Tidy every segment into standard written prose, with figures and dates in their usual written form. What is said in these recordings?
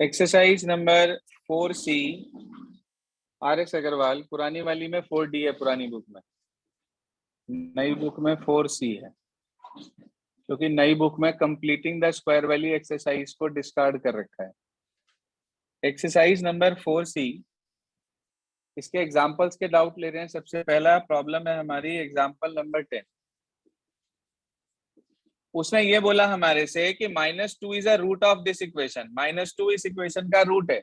Exercise number 4C RS Agarwal. पुरानी वाली में 4D है, पुरानी बुक में। नई बुक में 4C है, क्योंकि नई बुक में कंप्लीटिंग द स्क्वायर वाली एक्सरसाइज को डिस्कार्ड कर रखा है। एक्सरसाइज नंबर 4C, इसके एग्जांपल्स के डाउट ले रहे हैं। सबसे पहला प्रॉब्लम है हमारी एग्जांपल नंबर 10। उसने ये बोला हमारे से कि -2 is a root of this equation. -2 इस इक्वेशन का रूट है।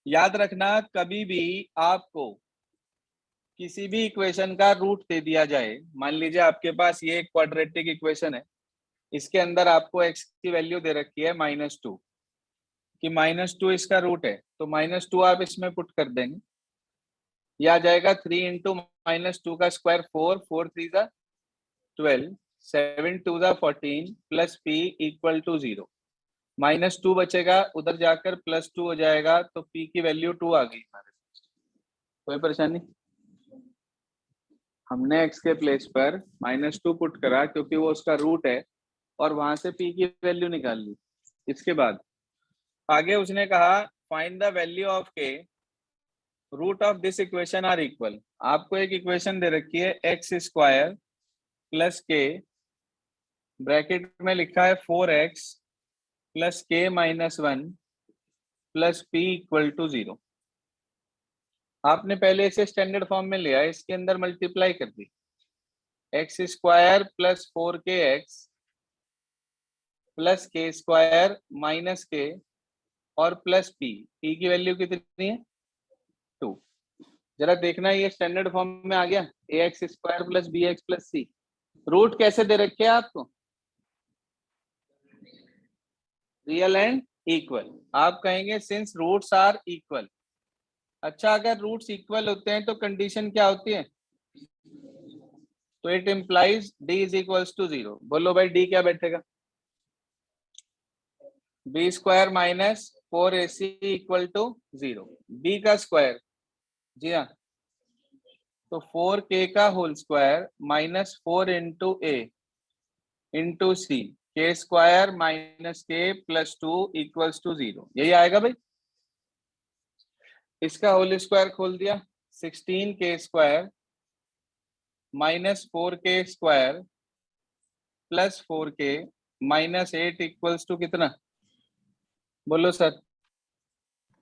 याद रखना, कभी भी आपको किसी भी इक्वेशन का रूट दे दिया जाए, मान लीजिए आपके पास ये एक क्वाड्रेटिक इक्वेशन है, इसके अंदर आपको x की वैल्यू दे रखी है -2, कि -2 इसका रूट है, तो -2 आप इसमें पुट कर देंगे, यह आ जाएगा 3 इंटू -2 का स्क्वायर 4, 4 3 जा 12, 7 2 जा 14 प्लस p इक्वल टू 0। -2 बचेगा, उधर जाकर +2 हो जाएगा, तो p की वैल्यू 2 आ गई हमारे पास। कोई परेशानी? हमने x के प्लेस पर -2 पुट करा क्योंकि वो उसका रूट है, और वहां से p की वैल्यू निकाल ली। इसके बाद आगे उसने कहा find the value of k root of this equation are equal. आपको एक इक्वेशन दे रखी है x square plus k, bracket में लिखा है 4x plus k -1 plus p equal to 0। आपने पहले इसे स्टैंडर्ड फॉर्म में लिया, इसके अंदर मल्टीप्लाई कर दी, x square plus 4kx plus k square minus k और प्लस p की वैल्यू कितनी है 2। जरा देखना ये स्टैंडर्ड फॉर्म में आ गया, ax square plus bx plus c। Root कैसे दे रखे हैं आपको? Real and equal. आप कहेंगे सिंस रूट्स आर इक्वल। अच्छा, अगर रूट्स इक्वल होते हैं तो कंडीशन क्या होती है? तो it implies d is equals to 0। बोलो भाई d क्या बैठेगा? b square minus 4ac equal to 0। b का स्क्वायर, जी हाँ, तो 4k का whole square minus 4 into a into c, k square minus k plus 2 equals to 0। यही आएगा भाई। इसका होल स्क्वायर खोल दिया, 16k square minus 4k square plus 4k minus 8 equals to कितना? बोलो sir.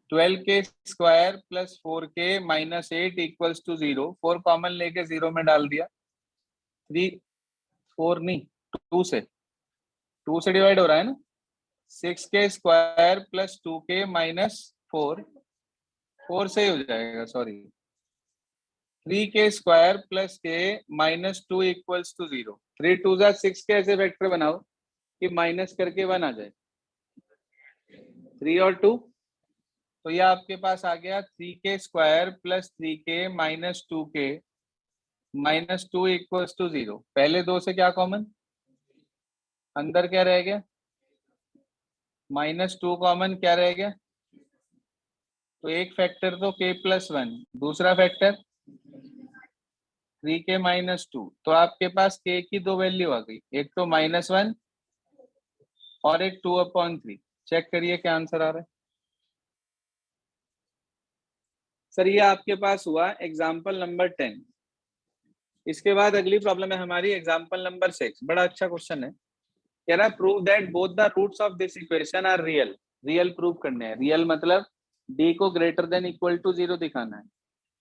12k square plus 4k minus 8 equals to 0। 4 common लेके 0 में डाल दिया। 3 4 नहीं, 2 से डिवाइड हो रहा है ना। 6k square plus 2k minus 4 से ही हो जाएगा, सॉरी। 3k स्क्वायर प्लस के माइनस 2 इक्वल्स टू 0। 3 2 जा 6 के ऐसे वेक्टर बनाओ कि माइनस करके 1 आ जाए। 3 और 2, तो यह आपके पास आ गया 3k square plus 3k minus 2k minus 2 equals to 0। पहले दो से क्या कॉमन? अंदर क्या रह गया? -2 कॉमन, क्या रह गया? तो एक फैक्टर तो k प्लस 1, दूसरा फैक्टर 3k माइनस 2। तो आपके पास k की दो वैल्यू आ गई, एक तो -1 और एक 2/3। चेक करिए क्या आंसर आ रहा है। सर ये आपके पास हुआ एग्जाम्पल नंबर 10। इसके बाद अगली प्रॉब्लम है हमारी एग्जाम्पल नंबर 6। बड़ा अच्छा क्वेश्चन है। कह रहा है prove that both the roots of this equation are real. Real prove करने हैं। रियल मतलब d को ग्रेटर देन इक्वल टू 0 दिखाना है।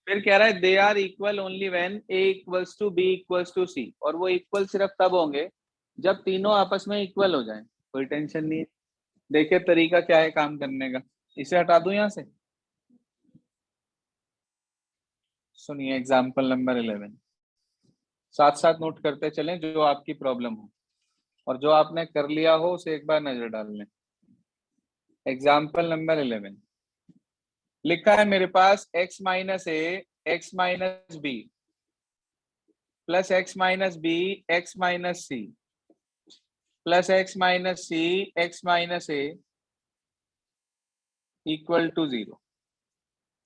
फिर कह रहा है they are equal only when a equals to b equals to c। और वो इक्वल सिर्फ तब होंगे जब तीनों आपस में इक्वल हो जाएं। कोई टेंशन नहीं है। देखिए तरीका क्या है काम करने का। इसे हटा दूं यहां से। सुनिए एग्जाम्पल नंबर 11, साथ साथ नोट करते चलें जो आपकी प्रॉब्लम हो, और जो आपने कर लिया हो उसे एक बार नजर डाल लें। एग्जाम्पल नंबर 11 लिखा है मेरे पास x minus a x minus b plus x minus b x minus c plus x minus c x minus a equal to 0।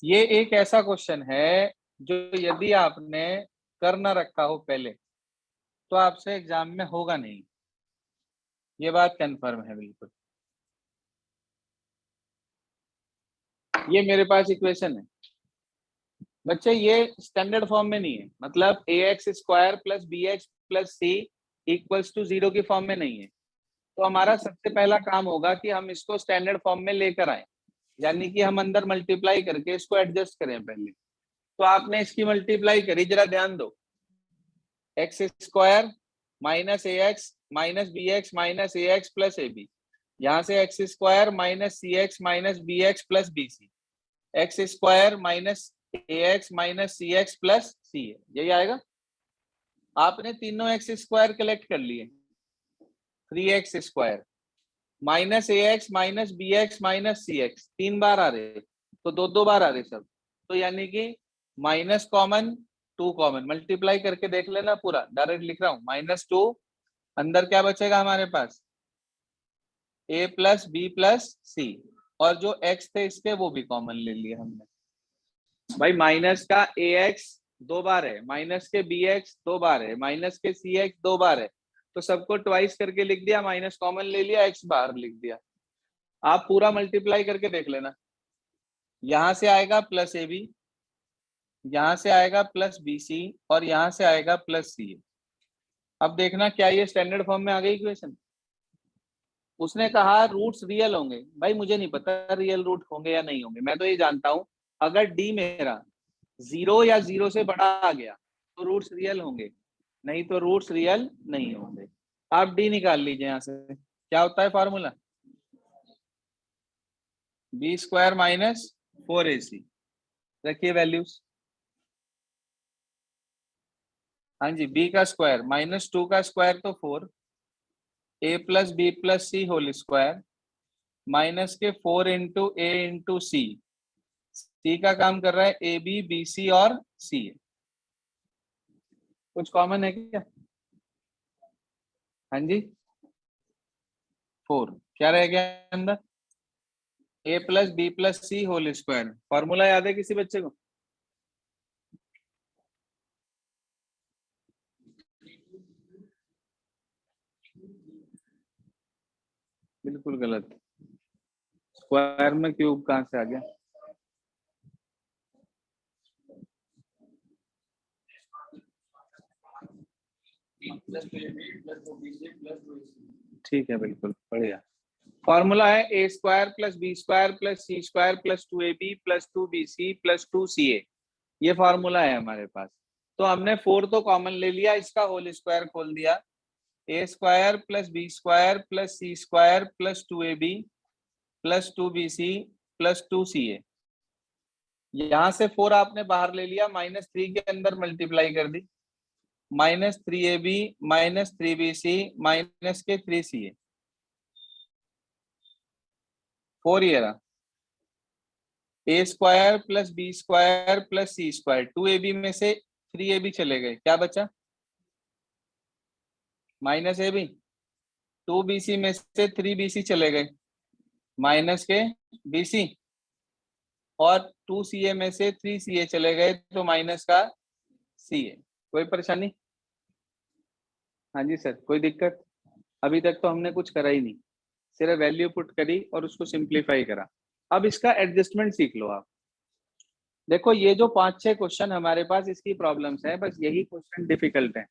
ये एक ऐसा क्वेश्चन है जो यदि आपने कर ना रखा हो पहले तो आपसे एग्जाम में होगा नहीं। ये बात कंफर्म है बिल्कुल। ये मेरे पास इक्वेशन है बच्चे, ये स्टैंडर्ड फॉर्म में नहीं है, मतलब a x square plus b x plus c equals to 0 की फॉर्म में नहीं है। तो हमारा सबसे पहला काम होगा कि हम इसको स्टैंडर्ड फॉर्म में लेकर आए, यानी कि हम अंदर मल्टीप्लाई करके इसको एडजस्ट करें पहले। तो आपने इसकी मल्टीप्लाई करी, जरा ध्यान दो, x square minus a x minus b x minus a x plus a b, यहाँ से x square minus c x minus b x plus b c, x square minus a x minus c x plus c है, यही आएगा। आपने तीनों x square collect कर लिए, 3x square minus a x minus b x minus c x, 3 बार आ रहे तो 2 बार आ रहे सब, तो यानी कि माइनस कॉमन 2 कॉमन, मल्टीप्लाई करके देख लेना पूरा, डायरेक्ट लिख रहा हूं, -2 अंदर क्या बचेगा हमारे पास, a प्लस बी प्लस सी, और जो x थे इसके वो भी कॉमन ले लिए हमने। भाई माइनस का ए एक्स 2 बार है, माइनस के बी एक्स 2 बार है, माइनस के सी एक्स 2 बार है, तो सबको ट्वाइस करके लिख दिया, माइनस कॉमन ले लिया, x बाहर लिख दिया। आप पूरा मल्टीप्लाई करके देख लेना, यहां से आएगा प्लस ए बी, यहां से आएगा प्लस बी सी, और यहां से आएगा प्लस सी। अब देखना क्या ये स्टैंडर्ड फॉर्म में आ गई इक्वेशन। उसने कहा रूट्स रियल होंगे, भाई मुझे नहीं पता रियल रूट होंगे या नहीं होंगे, मैं तो ये जानता हूं अगर डी मेरा 0 या 0 से बड़ा आ गया तो रूट्स रियल होंगे, नहीं तो रूट्स रियल नहीं होंगे। आप डी निकाल लीजिए, यहां से क्या होता है formula, B square minus 4ac, रखिए वैल्यूज। हाँ जी, b का स्क्वायर -2 का स्क्वायर तो 4, a plus b plus c whole square minus के 4 इंटू ए इंटू सी, सी का काम कर रहा है ए बी बी सी और सी, कुछ कॉमन है क्या? हाँ जी, 4 क्या रह गया अंदर, a plus b plus c whole square, formula याद है किसी बच्चे को? बिल्कुल गलत, स्क्वायर में क्यूब कहां से आ गया? ठीक है, बिल्कुल बढ़िया। फॉर्मूला है a square plus b square plus c square plus 2ab plus 2bc plus 2ca, ये फॉर्मूला है हमारे पास। तो हमने 4 तो कॉमन ले लिया, इसका होल स्क्वायर खोल दिया, a square plus b square plus c square plus 2ab plus 2bc plus 2ca, यहां से 4 आपने बाहर ले लिया, -3 के अंदर मल्टीप्लाई कर दी, -3ab -3bc माइनस के 3ca, 4 ये रहा, a square plus b square plus c square, 2ab में से 3ab चले गए, क्या बचा, -ab, 2bc में से 3bc चले गए, माइनस के bc, और 2ca में से 3ca चले गए तो माइनस का ca। कोई परेशानी? हाँ जी सर, कोई दिक्कत? अभी तक तो हमने कुछ करा ही नहीं, सिर्फ वैल्यू पुट करी और उसको सिंप्लीफाई करा। अब इसका एडजस्टमेंट सीख लो आप। देखो ये जो 5-6 क्वेश्चन हमारे पास इसकी प्रॉब्लम्स है, बस यही क्वेश्चन डिफिकल्ट है,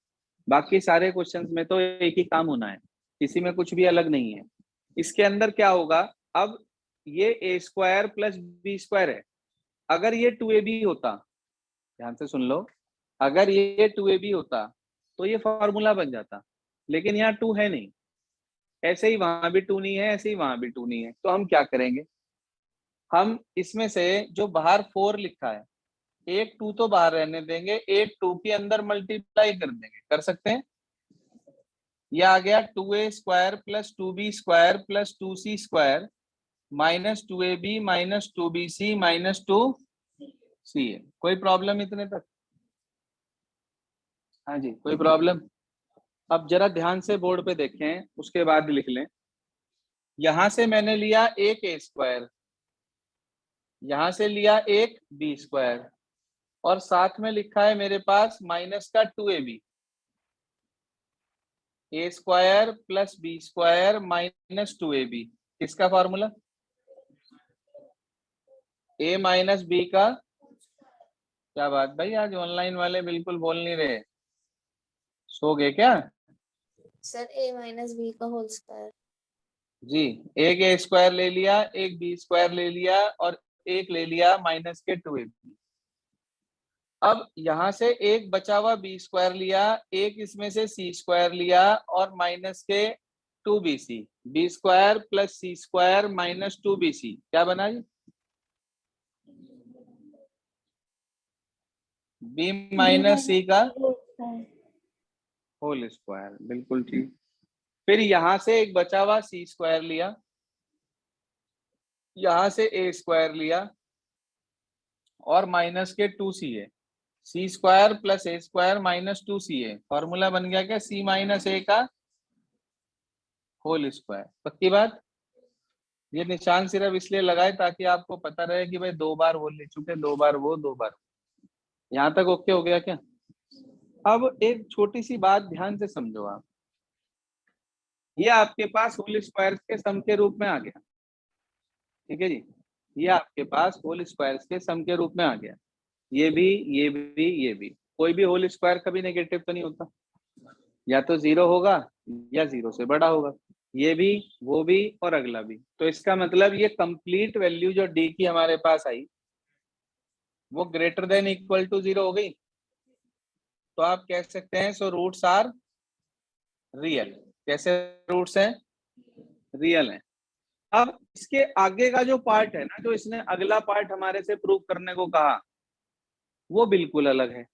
बाकी सारे क्वेश्चंस में तो एक ही काम होना है, किसी में कुछ भी अलग नहीं है। इसके अंदर क्या होगा, अब ये ए स्क्वायर प्लस बी स्क्वायर है, अगर ये 2ab होता, ध्यान से सुन लो, अगर ये 2ab होता तो ये फॉर्मूला बन जाता, लेकिन यहाँ 2 है नहीं, ऐसे ही वहां भी 2 नहीं है, ऐसे ही वहां भी 2 नहीं है, तो हम क्या करेंगे, हम इसमें से जो बाहर 4 लिखा है, एक 2 तो बाहर रहने देंगे, एक 2 के अंदर मल्टीप्लाई कर देंगे, कर सकते हैं। यह आ गया 2a square plus 2b square plus 2c square minus 2ab minus 2bc minus 2ca। कोई प्रॉब्लम इतने तक? हाँ जी, कोई प्रॉब्लम? अब जरा ध्यान से बोर्ड पे देखें, उसके बाद लिख लें। यहां से मैंने लिया एक ए स्क्वायर, यहां से लिया एक बी स्क्वायर, और साथ में लिखा है मेरे पास माइनस का 2ab, a square plus b square minus 2ab, किसका फॉर्मूला, ए माइनस बी का, क्या बात भाई, आज ऑनलाइन वाले बिल्कुल बोल नहीं रहे, सो गए क्या? सर ए माइनस बी का होल स्क्वायर। जी, एक ए स्क्वायर ले लिया, एक बी स्क्वायर ले लिया, और एक ले लिया माइनस के 2ab। अब यहां से एक बचा हुआ बी स्क्वायर लिया, एक इसमें से सी स्क्वायर लिया, और माइनस के 2bc, B square plus c square minus 2bc, क्या बना जी? बी माइनस सी का होल स्क्वायर, बिल्कुल ठीक। फिर यहां से एक बचा हुआ सी स्क्वायर लिया, यहां से ए स्क्वायर लिया, और माइनस के 2c है, सी स्क्वायर प्लस ए स्क्वायर माइनस 2c है, फॉर्मूला बन गया क्या? सी माइनस ए का होल स्क्वायर। पक्की बात? ये निशान सिर्फ इसलिए लगाए ताकि आपको पता रहे कि भाई 2 बार वो ले चुके, 2 बार वो, 2 बार। यहां तक ओके हो गया क्या? अब एक छोटी सी बात ध्यान से समझो आप, ये आपके पास होल स्क्वायर के सम के रूप में आ गया, ठीक है जी, ये आपके पास होल स्क्वायर के सम के रूप में आ गया। ये भी, ये भी, ये भी, कोई भी होल स्क्वायर कभी नेगेटिव तो नहीं होता, या तो 0 होगा या 0 से बड़ा होगा, ये भी, वो भी, और अगला भी। तो इसका मतलब ये कंप्लीट वैल्यू जो डी की हमारे पास आई वो ग्रेटर देन इक्वल टू 0 हो गई। तो आप कह सकते हैं सो रूट्स आर रियल। कैसे रूट्स हैं? रियल हैं। अब इसके आगे का जो पार्ट है ना, जो इसने अगला पार्ट हमारे से प्रूव करने को कहा, वो बिल्कुल अलग है।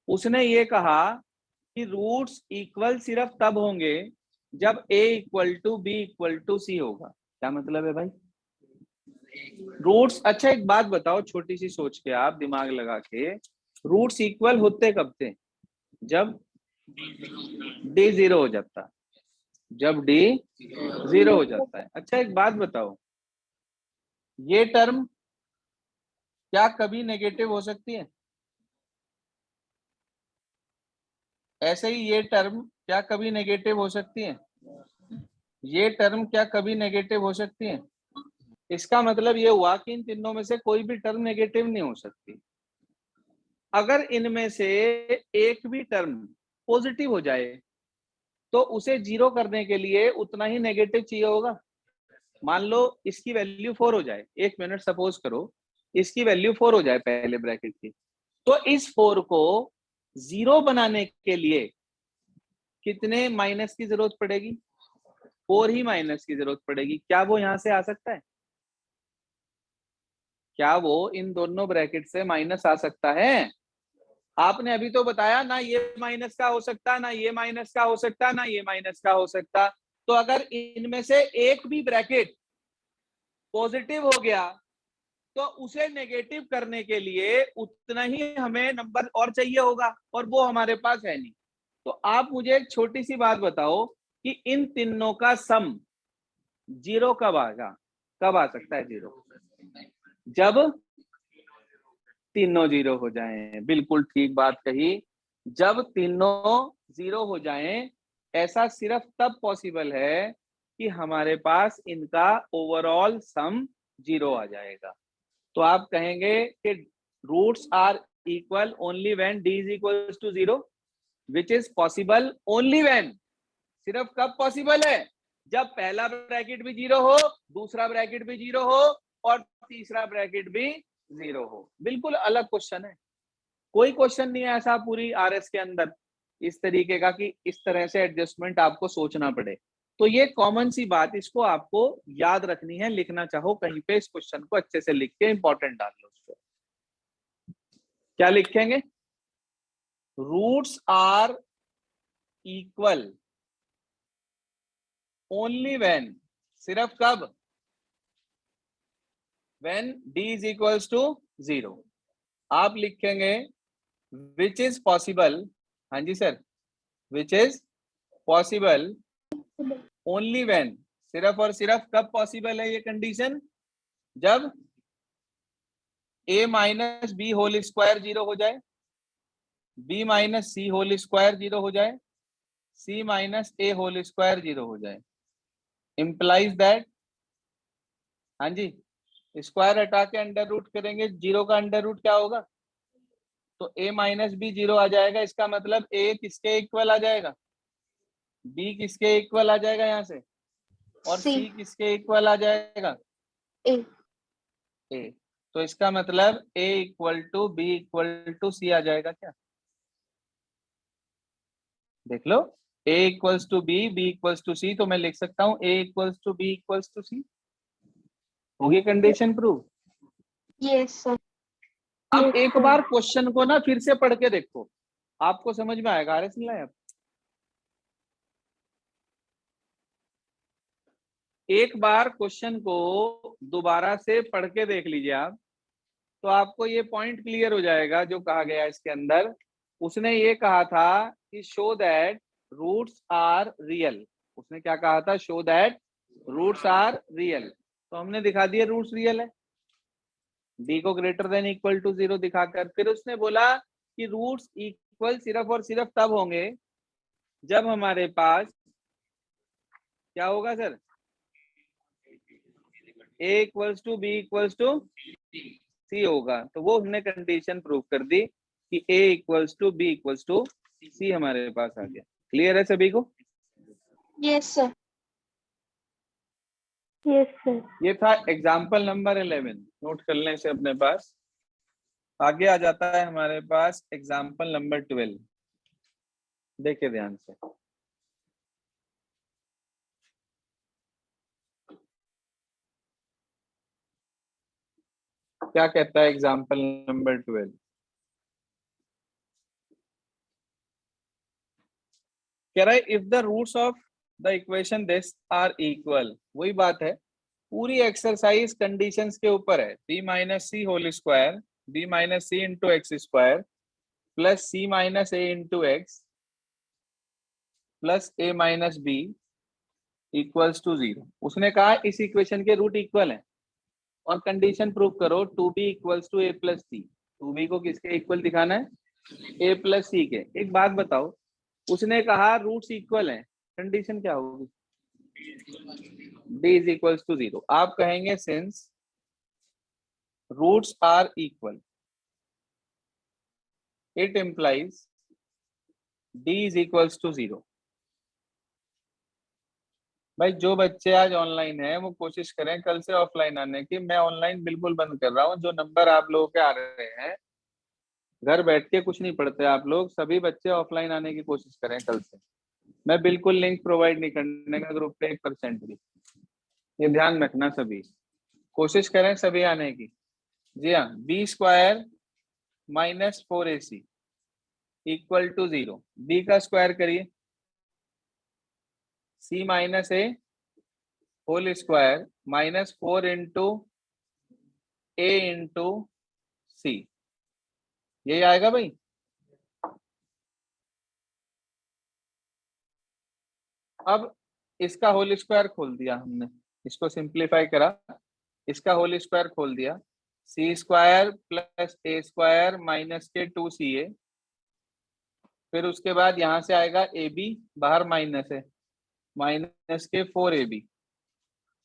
उसने ये कहा कि रूट्स इक्वल सिर्फ तब होंगे जब a equal to b equal to c होगा। क्या मतलब है भाई? रूट्स, अच्छा एक बात बताओ, छोटी सी सोच के आप दिमाग लगा के, रूट्स इक्वल होते कब थे? जब d 0 हो जाता, जब d 0 हो जाता है। अच्छा एक बात बताओ, ये टर्म क्या कभी नेगेटिव हो सकती है? ऐसे ही ये टर्म क्या कभी नेगेटिव हो सकती है? ये टर्म क्या कभी नेगेटिव हो सकती है? इसका मतलब ये हुआ कि इन तीनों में से कोई भी टर्म नेगेटिव नहीं हो सकती। अगर इनमें से एक भी टर्म पॉजिटिव हो जाए तो उसे 0 करने के लिए उतना ही नेगेटिव चाहिए होगा। मान लो इसकी वैल्यू 4 हो जाए, 1 मिनट सपोज करो, इसकी वैल्यू 4 हो जाए पहले ब्रैकेट की, तो इस 4 को 0 बनाने के लिए कितने माइनस की जरूरत पड़ेगी? 4 ही माइनस की जरूरत पड़ेगी। क्या वो यहां से आ सकता है? क्या वो इन दोनों ब्रैकेट से माइनस आ सकता है? आपने अभी तो बताया ना ये माइनस का हो सकता, ना ये माइनस का हो सकता, ना ये माइनस का हो सकता। तो अगर इनमें से एक भी ब्रैकेट पॉजिटिव हो गया तो उसे नेगेटिव करने के लिए उतना ही हमें नंबर और चाहिए होगा, और वो हमारे पास है नहीं। तो आप मुझे एक छोटी सी बात बताओ कि इन तीनों का सम 0 कब आएगा? कब आ सकता है 0? जब तीनों 0 हो जाएं। बिल्कुल ठीक बात कही, जब तीनों 0 हो जाएं। ऐसा सिर्फ तब पॉसिबल है कि हमारे पास इनका ओवरऑल सम 0 आ जाएगा। तो आप कहेंगे कि roots are equal only when d is equal to 0, which is possible only when, सिर्फ कब पॉसिबल है? जब पहला ब्रैकेट भी 0 हो, दूसरा ब्रैकेट भी 0 हो, और तीसरा ब्रैकेट भी 0 हो। बिल्कुल अलग क्वेश्चन है, कोई क्वेश्चन नहीं है ऐसा पूरी आरएस के अंदर इस तरीके का कि इस तरह से एडजस्टमेंट आपको सोचना पड़े। तो ये कॉमन सी बात, इसको आपको याद रखनी है, लिखना चाहो कहीं पे इस क्वेश्चन को अच्छे से लिख के इंपॉर्टेंट डाल लो उसको। क्या लिखेंगे? Roots are equal only when, सिर्फ कब? When d is equals to 0। आप लिखेंगे विच इज पॉसिबल, हाँ जी sir, which is possible only when, सिर्फ और सिर्फ कब पॉसिबल है ये कंडीशन? जब a minus b whole square 0 हो जाए, b minus c whole square 0 हो जाए, c minus a whole square 0 हो जाए। इंप्लाइज दैट, हाँ जी, स्क्वायर हटा के अंडर रूट करेंगे, 0 का अंडर रूट क्या होगा, तो a माइनस बी 0 आ जाएगा। इसका मतलब a किसके इक्वल आ जाएगा, b किसके इक्वल आ जाएगा यहाँ से, और C c किसके इक्वल आ जाएगा, A a। तो इसका मतलब a equal to b equal to c आ जाएगा क्या, देख लो, a equals to b, b equals to c, तो मैं लिख सकता हूँ a equals to b equals to c. होगी कंडीशन प्रूव। yes sir अब एक बार क्वेश्चन को ना फिर से पढ़ के देखो, आपको समझ में आएगा। अरे सुन आप एक बार क्वेश्चन को दोबारा से पढ़ के देख लीजिए आप, तो आपको ये पॉइंट क्लियर हो जाएगा जो कहा गया इसके अंदर। उसने ये कहा था कि show that roots are real. उसने क्या कहा था, show that roots are real. तो हमने दिखा दिया रूट्स रियल है, b को ग्रेटर देन इक्वल टू 0 दिखाकर। फिर उसने बोला कि रूट्स इक्वल सिर्फ और सिर्फ तब होंगे जब हमारे पास क्या होगा sir, a equals to b equals to c होगा। तो वो हमने कंडीशन प्रूव कर दी कि a equals to b equals to c हमारे पास आ गया। क्लियर है सभी को? yes sir ये था एग्जाम्पल नंबर 11, नोट कर लें इसे अपने पास। आगे आ जाता है हमारे पास एग्जाम्पल नंबर 12, देखिए ध्यान से। क्या कहता है एग्जाम्पल नंबर 12, कह रहा है if the roots of the equation this are equal. वही बात है, पूरी एक्सरसाइज कंडीशंस के ऊपर है। b minus c whole square, b minus c into x square plus c minus a into x plus a minus b equals to 0। उसने कहा इस इक्वेशन के रूट इक्वल है और कंडीशन प्रूव करो 2b equals to a plus c. 2b को किसके equal दिखाना है, a प्लस सी के। एक बात बताओ, उसने कहा रूट्स इक्वल हैं, कंडीशन क्या होगी, d इज इक्वल्स टू 0। आप कहेंगे since roots are equal it implies d is equals to 0। भाई जो बच्चे आज ऑनलाइन हैं वो कोशिश करें कल से ऑफलाइन आने की। मैं ऑनलाइन बिल्कुल बंद कर रहा हूँ। जो नंबर आप लोगों के आ रहे हैं, घर बैठ के कुछ नहीं पढ़ते आप लोग, सभी बच्चे ऑफलाइन आने की कोशिश करें कल से। मैं बिल्कुल लिंक प्रोवाइड नहीं करने का ग्रुप पे 1% भी, ये ध्यान रखना। सभी कोशिश करें सभी आने की। जी हाँ, b square minus 4ac equal to 0। B का स्क्वायर करिए, c minus a whole square minus 4 into a into c, यही आएगा भाई। अब इसका होल स्क्वायर खोल दिया हमने, इसको सिंप्लीफाई करा, इसका होल स्क्वायर खोल दिया, सी स्क्वायर प्लस ए स्क्वायर माइनस के 2ca। फिर उसके बाद यहाँ से आएगा ए बी, बाहर माइनस है, माइनस के 4ab।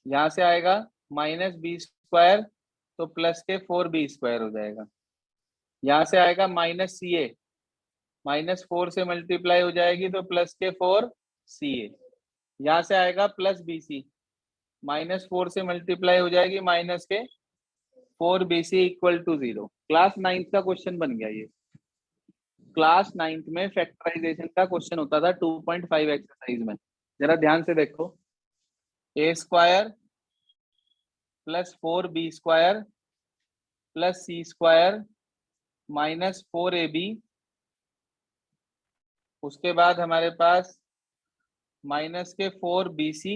यहाँ से आएगा माइनस बी स्क्वायर, तो प्लस के 4b स्क्वायर हो जाएगा। यहाँ से आएगा माइनस सी ए, माइनस 4 से मल्टीप्लाई हो जाएगी तो प्लस के 4ca। यहाँ से आएगा प्लस बी सी, माइनस 4 से मल्टीप्लाई हो जाएगी माइनस के 4bc equal to 0। Class 9th का क्वेश्चन बन गया ये। क्लास 9th में फैक्टराइजेशन का क्वेश्चन होता था 2.5 एक्सरसाइज में। जरा ध्यान से देखो, a square plus 4b square plus c square minus 4ab। उसके बाद हमारे पास माइनस के 4bc,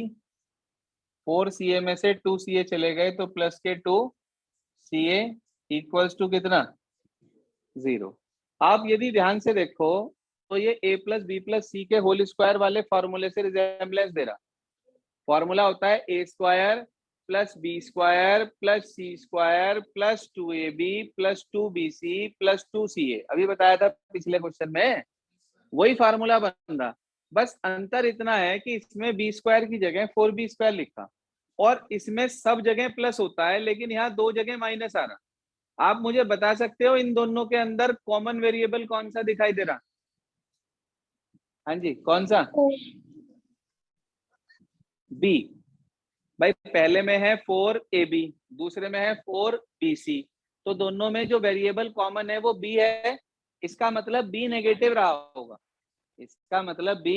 4ca में से 2ca चले गए तो प्लस के 2ca इक्वल्स टू कितना, 0। आप यदि ध्यान से देखो तो ये a प्लस बी प्लस सी के होल स्क्वायर वाले फॉर्मूले से रिजेम्बलेंस दे रहा। फॉर्मूला होता है a square plus b square plus c square plus 2ab plus 2bc plus 2ca। अभी बताया था पिछले क्वेश्चन में, वही फार्मूला बन रहा। बस अंतर इतना है कि इसमें बी स्क्वायर की जगह 4b स्क्वायर लिखा और इसमें सब जगह प्लस होता है, लेकिन यहाँ 2 जगह माइनस आ रहा। आप मुझे बता सकते हो इन दोनों के अंदर कॉमन वेरिएबल कौन सा दिखाई दे रहा? हाँ जी, कौन सा? बी। भाई पहले में है 4ab, दूसरे में है 4bc, तो दोनों में जो वेरिएबल कॉमन है वो b है। इसका मतलब b नेगेटिव रहा होगा, इसका मतलब b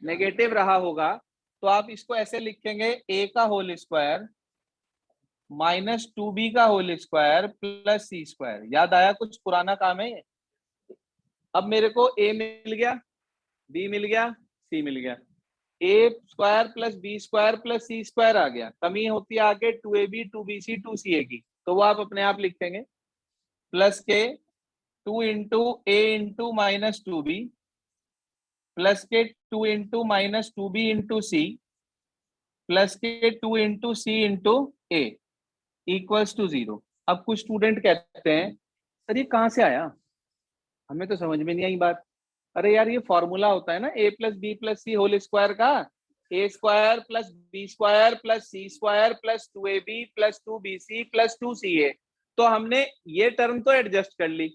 नेगेटिव रहा होगा। तो आप इसको ऐसे लिखेंगे a का होल स्क्वायर माइनस 2b का whole square plus c square. याद आया कुछ पुराना काम है ये? अब मेरे को a मिल गया, b मिल गया, c मिल गया, a square plus b square plus c square आ गया। कमी होती है आगे 2ab 2bc 2ca की, तो वो आप अपने आप लिख देंगे प्लस के 2 into a into minus 2b plus के 2 into minus 2b into c plus के 2 into c into a equals to 0। अब कुछ स्टूडेंट कहते हैं सर ये कहाँ से आया, हमें तो समझ में नहीं आई बात। अरे यार ये फॉर्मूला होता है ना a plus b plus c whole square का, a square plus b square plus c square plus 2ab plus 2bc plus 2ca। तो हमने ये टर्म तो एडजस्ट कर ली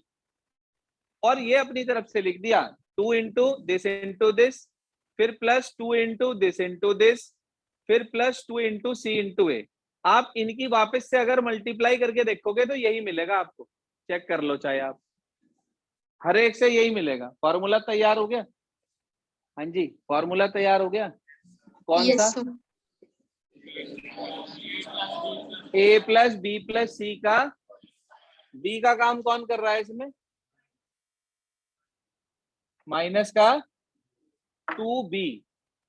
और ये अपनी तरफ से लिख दिया 2 इंटू दिस फिर प्लस 2 इंटू दिस फिर प्लस 2 इंटू सी इंटू ए। आप इनकी वापस से अगर मल्टीप्लाई करके देखोगे तो यही मिलेगा आपको, चेक कर लो चाहे आप, हर एक से यही मिलेगा। फॉर्मूला तैयार हो गया? हाँ जी, फॉर्मूला तैयार हो गया। कौन सा? ए प्लस बी प्लस सी का, बी का काम कौन कर रहा है इसमें? माइनस का 2b,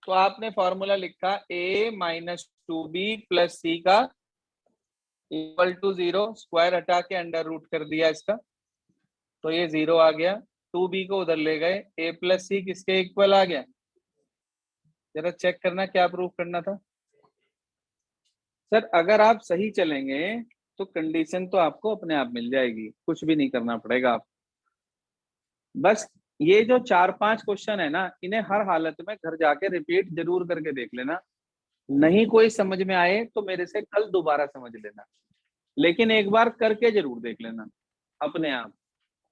तो आपने फॉर्मूला लिखा a माइनस 2b प्लस सी का इक्वल टू 0, स्क्वायर हटा के अंडर रूट कर दिया इसका, तो ये 0 आ गया। 2b को उधर ले गए, a प्लस सी किसके इक्वल आ गया? जरा चेक करना क्या प्रूफ करना था सर। अगर आप सही चलेंगे तो कंडीशन तो आपको अपने आप मिल जाएगी, कुछ भी नहीं करना पड़ेगा आप। बस ये जो 4-5 क्वेश्चन है ना, इन्हें हर हालत में घर जाके रिपीट जरूर करके देख लेना। नहीं कोई समझ में आए तो मेरे से कल दोबारा समझ लेना, लेकिन एक बार करके जरूर देख लेना अपने आप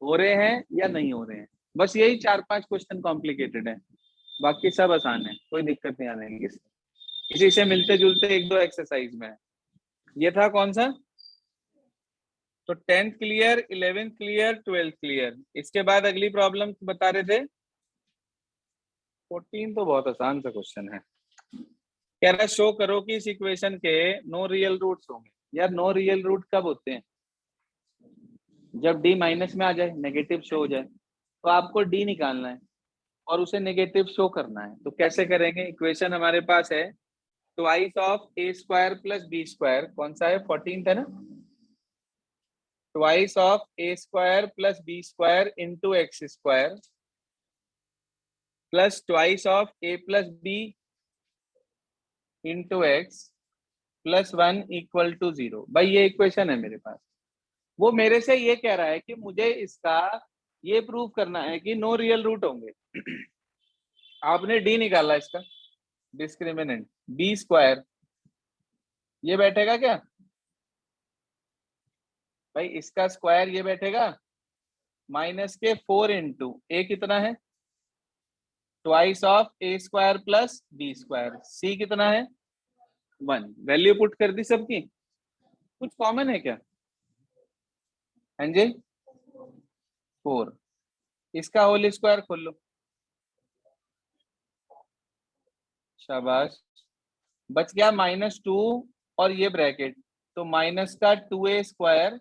हो रहे हैं या नहीं हो रहे हैं। बस यही 4-5 क्वेश्चन कॉम्प्लिकेटेड है, बाकी सब आसान है, कोई दिक्कत नहीं आने की। इसी से मिलते जुलते 1-2 एक्सरसाइज में है। ये था कौन सा? तो 10th clear, 11th clear, 12th clear. इसके बाद अगली प्रॉब्लम बता रहे थे 14, तो बहुत आसान सा क्वेश्चन है। कह रहा शो करो कि इस इक्वेशन के नो रियल रूट्स होंगे। यार नो रियल रूट कब होते हैं? जब d माइनस में आ जाए, नेगेटिव शो हो जाए, तो आपको d निकालना है और उसे नेगेटिव शो करना है। तो कैसे करेंगे? इक्वेशन हमारे पास है twice of a square plus b square, कौन सा है? 14th है ना। Twice of a square plus b square into x square plus twice of a plus b into x plus 1 equal to 0। भाई ये इक्वेशन है मेरे पास। वो मेरे से ये कह रहा है कि मुझे इसका ये प्रूव करना है कि नो रियल रूट होंगे। आपने डी निकाला इसका डिस्क्रिमिनेंट, बी स्क्वायर ये बैठेगा क्या? भाई इसका स्क्वायर ये बैठेगा माइनस के 4 इंटू ए कितना है? Twice of a square plus b square, c कितना है? 1। वैल्यू पुट कर दी सबकी, कुछ कॉमन है क्या? हाँ जी 4। इसका होल स्क्वायर खोल लो, शाबाश। बच गया -2 और ये ब्रैकेट, तो माइनस का 2a स्क्वायर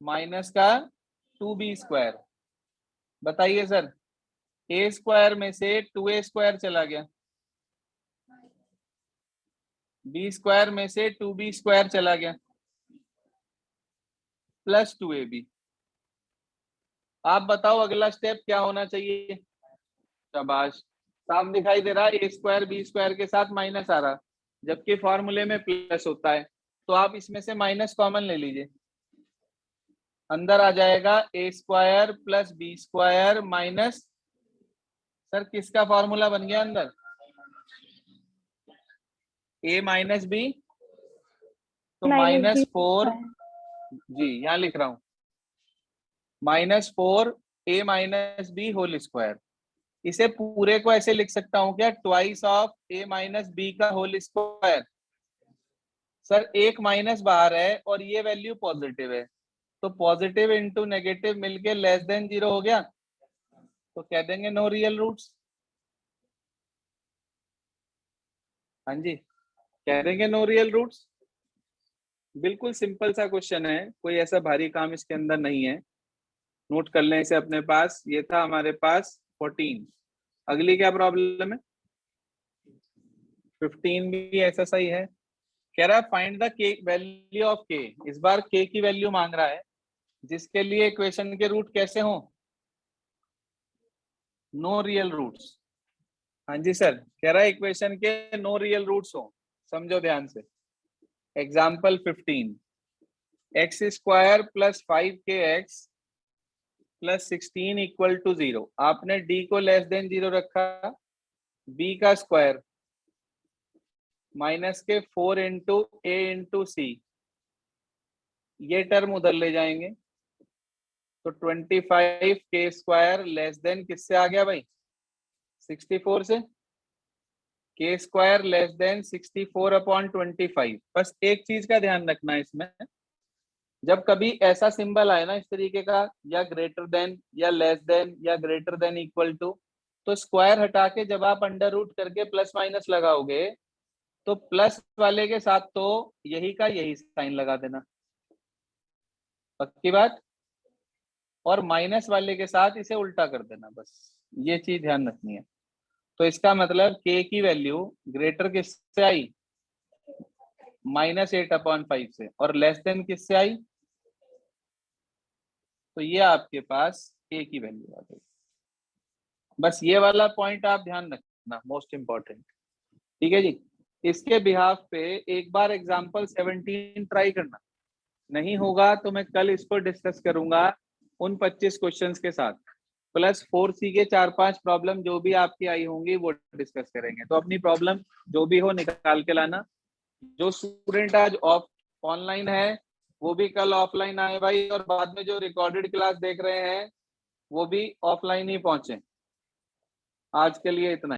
माइनस का 2b स्क्वायर। बताइए सर, a स्क्वायर में से 2a स्क्वायर चला गया, b स्क्वायर में से 2b स्क्वायर चला गया, प्लस 2ab। आप बताओ अगला स्टेप क्या होना चाहिए? शाबाश, साफ दिखाई दे रहा है a स्क्वायर b स्क्वायर के साथ माइनस आ रहा, जबकि फॉर्मूले में प्लस होता है। तो आप इसमें से माइनस कॉमन ले लीजिए, अंदर आ जाएगा a square plus b square minus, sir किसका फॉर्मूला बन गया अंदर? ए माइनस बी तो -4 जी यहाँ लिख रहा हूं, -4 a - b होल स्क्वायर। इसे पूरे को ऐसे लिख सकता हूं क्या, ट्वाइस ऑफ a - b का होल स्क्वायर। सर एक माइनस बाहर है और ये वैल्यू पॉजिटिव है, तो पॉजिटिव इंटू नेगेटिव मिलके लेस देन 0 हो गया, तो कह देंगे नो रियल रूट्स। हाँ जी, कह देंगे नो रियल रूट्स। बिल्कुल सिंपल सा क्वेश्चन है, कोई ऐसा भारी काम इसके अंदर नहीं है। नोट कर लें इसे अपने पास। ये था हमारे पास 14। अगली क्या प्रॉब्लम है, 15 भी ऐसा सही है। कह रहा है फाइंड द के वैल्यू ऑफ के। इस बार के की वैल्यू मांग रहा है, जिसके लिए इक्वेशन के रूट कैसे हो, नो रियल रूट्स। हाँ जी सर, कह रहा है इक्वेशन के नो रियल रूट्स हो। समझो ध्यान से। Example 15, x square plus 5kx plus 16 equal to 0। आपने डी को लेस देन 0 रखा, बी का स्क्वायर माइनस के 4 इंटू ए इंटू सी, ये टर्म उधर ले जाएंगे, तो 25k स्क्वायर लेस देन किससे आ गया भाई, 64 से। के स्क्वायर लेस देन 64/25। बस एक चीज का ध्यान रखना है इसमें, जब कभी ऐसा सिंबल आए ना इस तरीके का, या ग्रेटर देन या लेस देन या ग्रेटर देन इक्वल टू, तो स्क्वायर हटा के जब आप अंडर रूट करके प्लस माइनस लगाओगे, तो प्लस वाले के साथ तो यही का यही साइन लगा देना, पक्की बात। और माइनस वाले के साथ इसे उल्टा कर देना, बस ये चीज ध्यान रखनी है। तो इसका मतलब के की वैल्यू ग्रेटर किससे आई, -8/5 से, और लेस देन किससे आई, तो ये आपके पास के की वैल्यू आ गई। बस ये वाला पॉइंट आप ध्यान रखना, मोस्ट इंपॉर्टेंट। ठीक है जी। इसके बिहाफ पे एक बार एग्जांपल 17 ट्राई करना, नहीं होगा तो मैं कल इसको डिस्कस करूंगा उन 25 क्वेश्चंस के साथ, प्लस 4C के 4-5 प्रॉब्लम जो भी आपकी आई होंगी वो डिस्कस करेंगे। तो अपनी प्रॉब्लम जो भी हो निकाल के लाना। जो स्टूडेंट आज ऑफ ऑनलाइन है वो भी कल ऑफलाइन आए भाई, और बाद में जो रिकॉर्डेड क्लास देख रहे हैं वो भी ऑफलाइन ही पहुंचे। आज के लिए इतना।